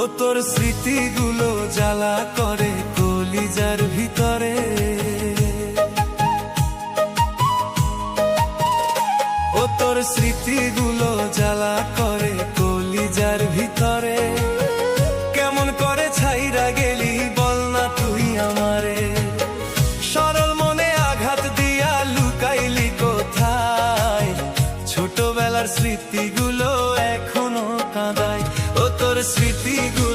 ও তোর স্মৃতিগুলো জ্বালা করে কলিজার ভিতরে, ও তোর স্মৃতিগুলো জ্বালা করে কলিজার ভিতরে। কেমন করে ছাইরা গেলি বল না তুই আমারে, সরল মনে আঘাত দিয়া লুকাইলি কোথায়? ছোটবেলার স্মৃতিগুলো এখনো কাঁদায়, ও তোর স্মৃতিগুলো